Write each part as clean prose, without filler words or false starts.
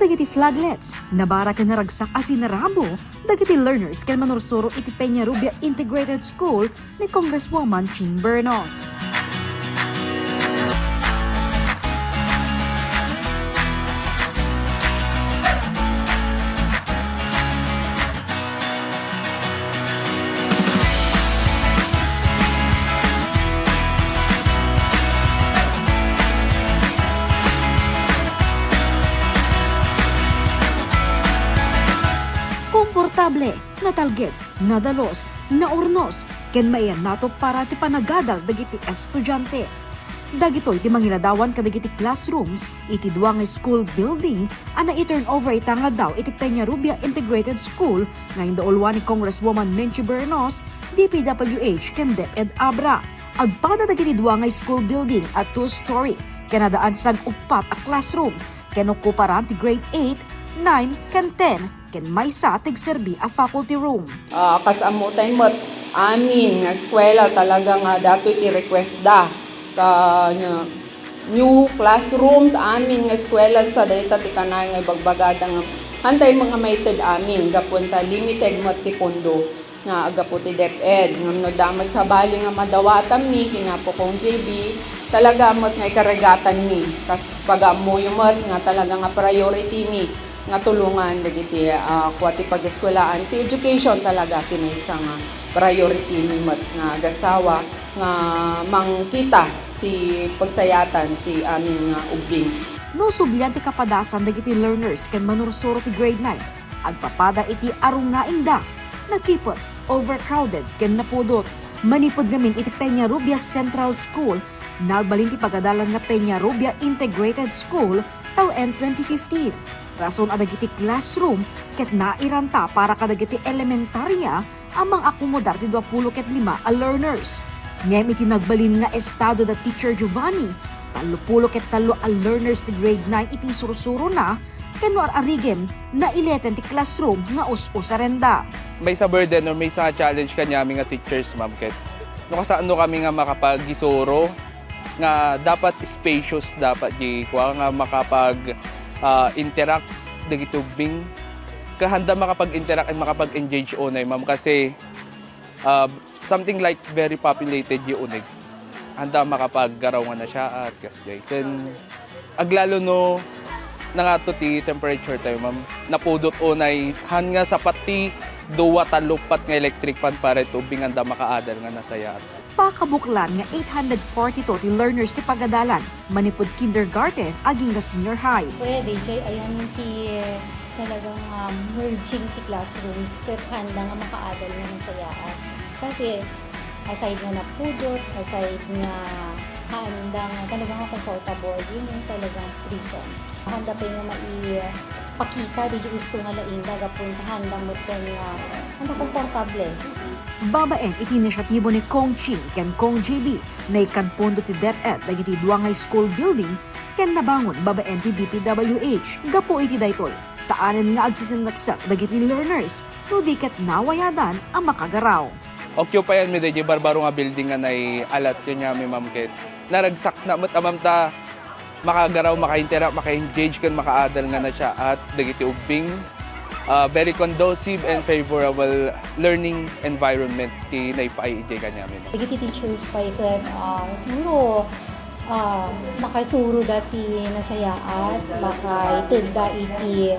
dagiti flaglets, nabara ken naragsak asinarabo, dagiti learners ken manursuro iti Peñarubia Integrated School ni Congresswoman Ching Bernos. Komportable, natalged, nadalos, naurnos, ken maiyan nato para ti panagadal dagiti estudyante. Dagitoy ti mangiladawan kadagiti classrooms iti duwa nga school building ana i-turn over itanga daw iti Peñarubia Integrated School nga indaulwan ni Congresswoman Menchi Bernos, DPWH ken DepEd Abra. Agpada dagiti duwa nga school building at 2-story ken nadaan sag upat a classroom ken okuparan ti grade 8, 9 ken 10 ken maysa tigserbi a faculty room. Kasamo tayo mo't amin nga eskwela talaga nga dato iti request da ka new classrooms amin nga eskwela sa dayta ti kanay nga bagbagada nga hantay mga maited amin gapunta limited mo't ti pondo nga agapo ti DepEd ngano damag sa bali nga madawatan mi kinapo kong JB talaga mo't nga ikaragatan mi kas pagamo yung mo't nga talaga nga priority mi nga tulungan dagiti kwati pag-eskwelahan ti education talaga ti maysa nga priority mi mat nga gasawa nga mangkita ti pagsayatan ti amin nga ubing. No subyan ti kapadasan dagiti learners ken manursuro ti grade 9 agpapada iti arong nga inda nakipot overcrowded ken napudot manipod ngamin iti Peñarubia Central School nagbalin ti pagadalan nga Peñarubia Integrated School tawen 2015. Rason adagiti classroom ket nairanta para kadagiti elementarya amang akomodar ti 25 a learners. Ngem iti nagbalin nga estado da Teacher Giovanni, 33 a learners ti grade 9 iti sursuro na kenno arigem na ileten ti classroom nga us-usarenda. May sa burden or may sa challenge kanyami nga teachers ma'am ket. No kasano kami nga makapagisuro nga dapat spacious dapat di kwa nga makapag interact dagiti ubing kahanda makapag-interact and makapag-engage unay ma'am kasi something like very populated yung unig handa makapaggaraw nga na siya at kasgay then aglalo no nangato ti temperature tayo ma'am napudot unay han nga sapat ti duwa talupat nga electric fan para tubing handa makaadal nga nasaya Pakabuklan nga 842 ti learners ti pagadalan, manipod kindergarten aging nga senior high. Pwede, Jay, ayan ti talagang merging ti classrooms kat handa nga makaadal nga nasayaan. Kasi aside nga napudot, aside nga handa nga talagang comfortable, yun yung talagang reason. Handa pa yung maipakita, di gusto nga laing dagapunta, handa mo nga handa komportable. Babaen iti inisyatibo ni Kong Ching ken Kong JB na ikanpondo ti DepEd dagiti duwa nga school building ken nabangon babaen ti DPWH. Gapo iti daytoy saanen nga agsisinagsak dagiti learners no diket nawayadan ang makagaraw. Occupayan mi dayjay barbaro nga building nga nay alat yun nga mi ma'am ket naragsak na mat amam ta makagaraw maka-interact maka-engage ken makaadal nga na siya at dagiti ubing very conducive and favorable learning environment ti naipaay kanya mi. Dagiti teachers pa ikan siguro makasuro dati nasayaat, makaitagda iti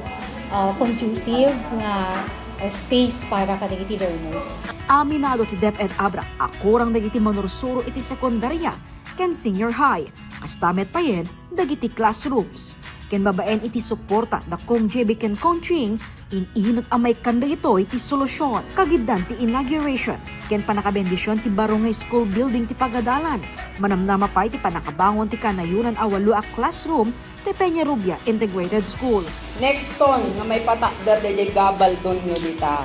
conducive nga space para kadagiti learners. Aminado ti DepEd Abra akurang dagiti manursuro iti sekundarya ken senior high. Kastamet pa yen dagiti classrooms. Ken babaen iti suporta da Kong JB ken Kong Ching ininot amay kanda ito iti solusyon. Kagibdan ti inauguration ken panakabendisyon ti baro nga school building ti pagadalan. Manamnama pa iti panakabangon ti kanayunan a 8 a classroom ti Peñarubia Integrated School. Next ton nga may patakder de gabal don nyo dita.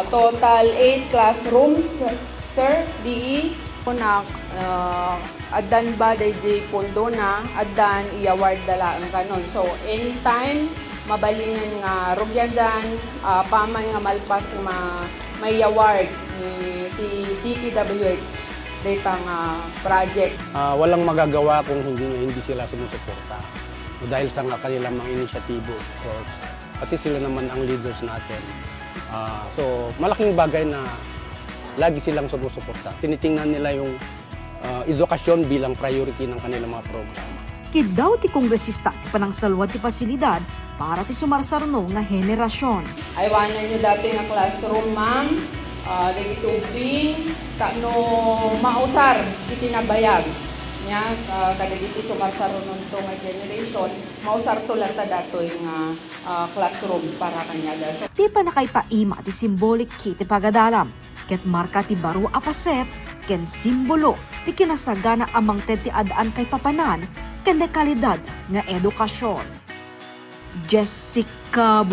Total 8 classrooms, sir, DE. Una, adan ba DJ pondo na, adan i-award dala ang kanon. So, anytime, mabalingan nga rugyandan, paman nga malpas nga may award ni DPWH data nga project. Walang magagawa kung hindi sila sumusuporta. dahil sa nga kanilang mga inisyatibo. So, kasi sila naman ang leaders natin. So malaking bagay na lagi silang sumusuporta. Tinitingnan nila yung edukasyon bilang priority ng kanilang mga programa. Kidaw ti kongresista ti panangsalwad ti pasilidad para ti sumarsarno nga henerasyon. Aywanan nyo dati nga classroom, ma'am. Nagitubing, no mausar, itinabayag. Nya, kadagiti sumarsaron nito nga generation, mausar to lang ta datoy nga classroom para kanyada. So, Ti panakay paima ti symbolic kit ti pagadalam. Ket marka ti baro apaset, ken simbolo ti kinasagana amang ti adaan kay papanan, ken de kalidad nga edukasyon. Jessica